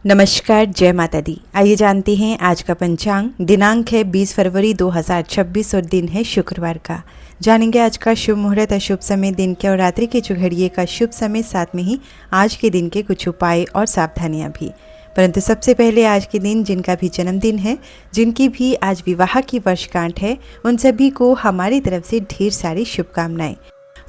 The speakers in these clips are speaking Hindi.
नमस्कार, जय माता दी। आइए जानते हैं आज का पंचांग। दिनांक है 20 फरवरी 2026 और दिन है शुक्रवार का। जानेंगे आज का शुभ मुहूर्त, अशुभ समय, दिन के और रात्रि के चौघड़िए का शुभ समय, साथ में ही आज के दिन के कुछ उपाय और सावधानियां भी। परंतु सबसे पहले आज के दिन जिनका भी जन्मदिन है, जिनकी भी आज विवाह की वर्षगांठ है, उन सभी को हमारी तरफ से ढेर सारी शुभकामनाएं।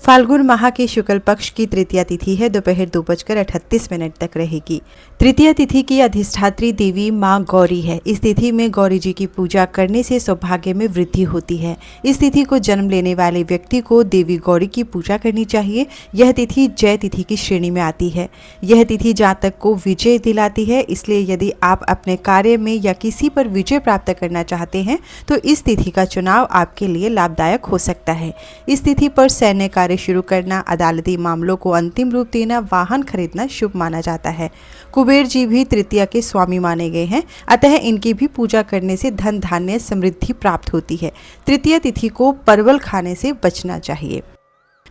फाल्गुन माह के शुक्ल पक्ष की तृतीया तिथि है, दोपहर 2:38 तक रहेगी। तृतीया तिथि की अधिष्ठात्री देवी माँ गौरी है। इस तिथि में गौरी जी की पूजा करने से सौभाग्य में वृद्धि होती है। इस तिथि को जन्म लेने वाले व्यक्ति को देवी गौरी की पूजा करनी चाहिए। यह तिथि जय तिथि की श्रेणी में आती है। यह तिथि जातक को विजय दिलाती है, इसलिए यदि आप अपने कार्य में या किसी पर विजय प्राप्त करना चाहते हैं तो इस तिथि का चुनाव आपके लिए लाभदायक हो सकता है। इस तिथि पर सैन्य कार्य शुरू करना, अदालती मामलों को अंतिम रूप देना, वाहन खरीदना शुभ माना जाता है। कुबेर जी भी तृतीया के स्वामी माने गए हैं, अतः इनकी भी पूजा करने से धन धान्य समृद्धि प्राप्त होती है। तृतीया तिथि को परवल खाने से बचना चाहिए।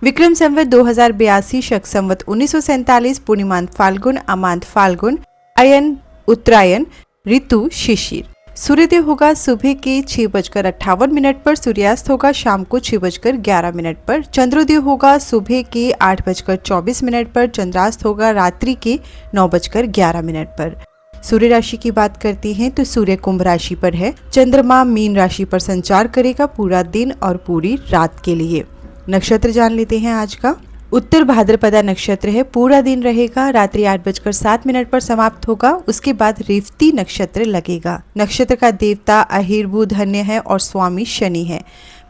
विक्रम संवत 2082, शक संवत 1947, पूर्णिमांत फाल्गुन, अमांत फाल्गुन, अयन उत्तरायण, ऋतु शिशिर। सूर्योदय होगा सुबह के 6:58 पर, सूर्यास्त होगा शाम को 6:11 पर, चंद्रोदय होगा सुबह के 8:24 पर, चंद्रास्त होगा रात्रि के 9:11 पर। सूर्य राशि की बात करती हैं तो सूर्य कुंभ राशि पर है, चंद्रमा मीन राशि पर संचार करेगा पूरा दिन और पूरी रात के लिए। नक्षत्र जान लेते हैं आज का। उत्तर भाद्रपदा नक्षत्र है, पूरा दिन रहेगा, रात्रि 8:07 पर समाप्त होगा। उसके बाद रेवती नक्षत्र लगेगा। नक्षत्र का देवता अहिर्बु धन्य है और स्वामी शनि है।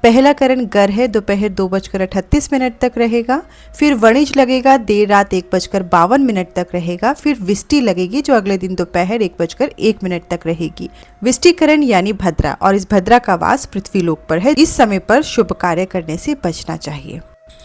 पहला करण गर है, दोपहर 2:38 तक रहेगा। फिर वणिज लगेगा, देर रात 1:52 तक रहेगा। फिर विष्टि लगेगी जो अगले दिन दोपहर 1:01 तक रहेगी। विष्टिकरण यानी भद्रा, और इस भद्रा का वास पृथ्वीलोक पर है। इस समय पर शुभ कार्य करने से बचना चाहिए।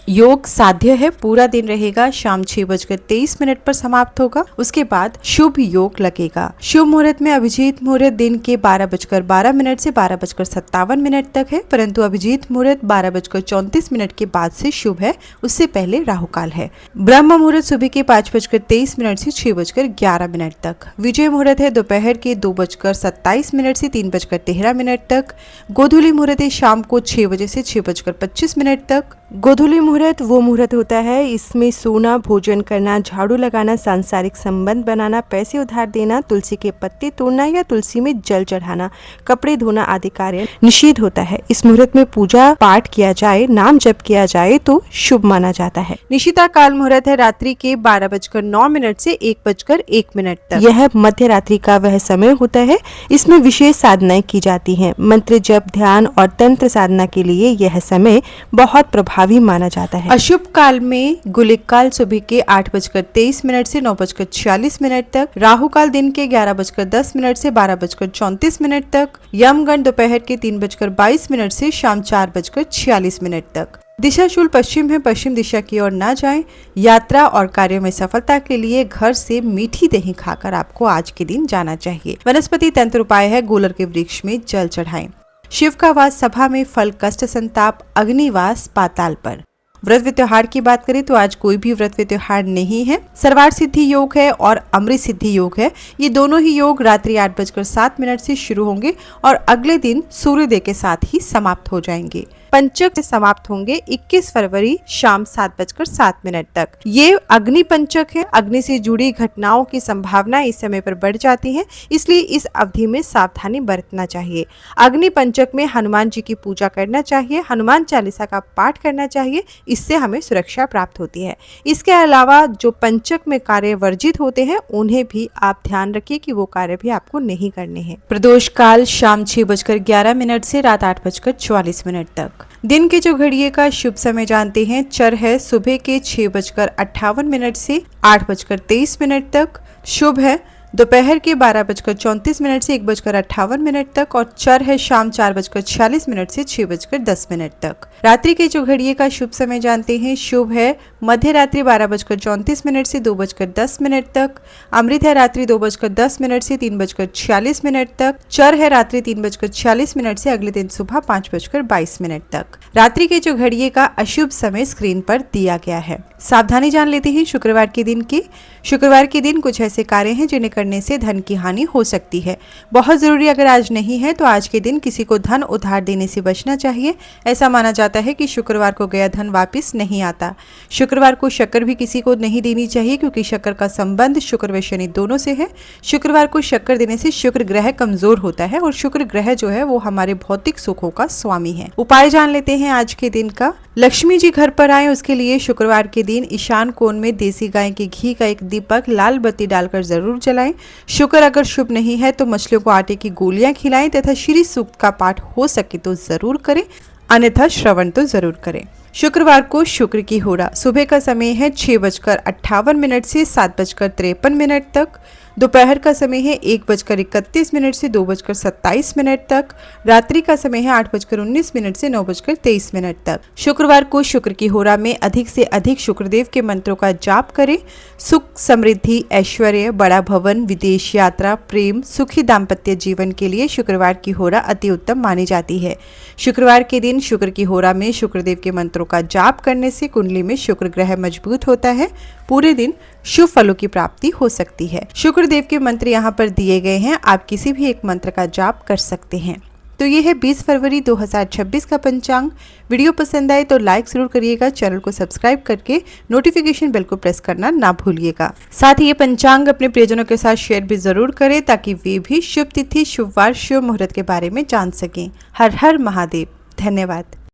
योग साध्य है, पूरा दिन रहेगा, शाम 6:23 पर समाप्त होगा। उसके बाद शुभ योग लगेगा। शुभ मुहूर्त में अभिजीत मुहूर्त दिन के 12:12 से 12:57 तक है, परंतु अभिजीत मुहूर्त 12:34 के बाद से शुभ है, उससे पहले राहु काल है। ब्रह्म मुहूर्त सुबह के 5:23 से 6:11 तक। विजय मुहूर्त है दोपहर के 2:27 से 3:13 तक। गोधूली मुहूर्त है शाम को 6 बजे से 6:25 तक। गोधूली मुहूर्त वो मुहूर्त होता है, इसमें सोना, भोजन करना, झाड़ू लगाना, सांसारिक संबंध बनाना, पैसे उधार देना, तुलसी के पत्ते तोड़ना या तुलसी में जल चढ़ाना, कपड़े धोना आदि कार्य निषिद्ध होता है। इस मुहूर्त में पूजा पाठ किया जाए, नाम जप किया जाए तो शुभ माना जाता है। निशिता काल मुहूर्त है रात्रि के 12:09 से 1:01 तक। यह मध्य रात्रि का वह समय होता है, इसमें विशेष साधनाएं की जाती हैं। मंत्र जप, ध्यान और तंत्र साधना के लिए यह समय बहुत प्रभावी माना जाता है। अशुभ काल में गुलिक काल सुबह के 8:23 से 9:46 तक, राहु काल दिन के 11:10 से 12:34 तक, यमगंड दोपहर के 3:22 से शाम 4:46 तक। दिशाशूल पश्चिम है, पश्चिम दिशा की ओर ना जाएं। यात्रा और कार्यों में सफलता के लिए घर से मीठी दही खाकर आपको आज के दिन जाना चाहिए। वनस्पति तंत्र उपाय है, गोलर के वृक्ष में जल चढ़ाएं। शिव का वास सभा में, फल कष्ट संताप, अग्निवास पाताल पर। व्रत व त्योहार की बात करें तो आज कोई भी व्रत व त्योहार नहीं है। सर्वार्थ सिद्धि योग है और अमृत सिद्धि योग है। ये दोनों ही योग रात्रि 8:07 से शुरू होंगे और अगले दिन सूर्योदय के साथ ही समाप्त हो जाएंगे। पंचक से समाप्त होंगे 21 फरवरी शाम 7:07 तक। ये अग्नि पंचक है। अग्नि से जुड़ी घटनाओं की संभावना इस समय पर बढ़ जाती है, इसलिए इस अवधि में सावधानी बरतना चाहिए। अग्नि पंचक में हनुमान जी की पूजा करना चाहिए, हनुमान चालीसा का पाठ करना चाहिए, इससे हमें सुरक्षा प्राप्त होती है। इसके अलावा जो पंचक में कार्य वर्जित होते हैं उन्हें भी आप ध्यान रखिए कि वो कार्य भी आपको नहीं करने हैं। प्रदोष काल शाम 6:11 से रात 8:44 तक। दिन के जो घड़िए का शुभ समय जानते हैं। चर है सुबह के 6:58 से 8:23 तक। शुभ है दोपहर के 12:34 से 1:58 तक और चर है शाम 4:46 से 6:10 तक। रात्रि के जो घड़िए का शुभ समय जानते हैं। शुभ है मध्य रात्रि 12:34 से 2:10 तक। अमृत है रात्रि 2:10 से 3:46 तक। चर है रात्रि 3:46 से अगले दिन सुबह 5:22 तक। रात्रि के जो घड़िए का अशुभ समय स्क्रीन पर दिया गया है। सावधानी जान लेते हैं शुक्रवार के दिन की। शुक्रवार के दिन कुछ ऐसे कार्य हैं जिन्हें करने से धन की हानि हो सकती है। बहुत ज़रूरी अगर आज नहीं है तो आज के दिन किसी को धन उधार देने से बचना चाहिए। ऐसा माना जाता है कि शुक्रवार को गया धन वापस नहीं आता। शुक्रवार को शक्कर भी किसी को नहीं देनी चाहिए क्योंकि शक्कर का संबंध शुक्र व शनि दोनों से है। शुक्रवार को शक्कर देने से शुक्र ग्रह कमजोर होता है और शुक्र ग्रह जो है वो हमारे भौतिक सुखों का स्वामी है। उपाय जान लेते हैं आज के दिन का। लक्ष्मी जी घर पर आए उसके लिए शुक्रवार के दिन ईशान कोण में देसी गाय के घी का एक दीपक लाल बत्ती डालकर जरूर जलाएं। शुक्र अगर शुभ नहीं है तो मछलियों को आटे की गोलियां खिलाएं तथा श्री सूक्त का पाठ हो सके तो जरूर करें, अन्यथा श्रवण तो जरूर करें। शुक्रवार को शुक्र की होरा सुबह का समय है 6:58 से 7:53 तक। दोपहर का समय है 1:31 से 2:27 तक। रात्रि का समय है 8:19 से 9:23 तक। शुक्रवार को शुक्र की होरा में अधिक से अधिक शुक्रदेव के मंत्रों का जाप करें। सुख, समृद्धि, ऐश्वर्य, बड़ा भवन, विदेश यात्रा, प्रेम, सुखी दाम्पत्य जीवन के लिए शुक्रवार की होरा अति उत्तम मानी जाती है। शुक्रवार के दिन शुक्र की होरा में शुक्रदेव के मंत्रों का जाप करने से कुंडली में शुक्र ग्रह मजबूत होता है। पूरे दिन शुभ फलों की प्राप्ति हो सकती है। शुक्रदेव के मंत्र यहाँ पर दिए गए हैं, आप किसी भी एक मंत्र का जाप कर सकते हैं। तो ये है 20 फरवरी 2026 का पंचांग। वीडियो पसंद आए तो लाइक जरूर करिएगा, चैनल को सब्सक्राइब करके नोटिफिकेशन बेल को प्रेस करना ना भूलिएगा। साथ ही ये पंचांग अपने प्रियजनों के साथ शेयर भी जरूर करें ताकि वे भी शुभ तिथि, शुभ वार, शुभ मुहूर्त के बारे में जान सकें। हर हर महादेव। धन्यवाद।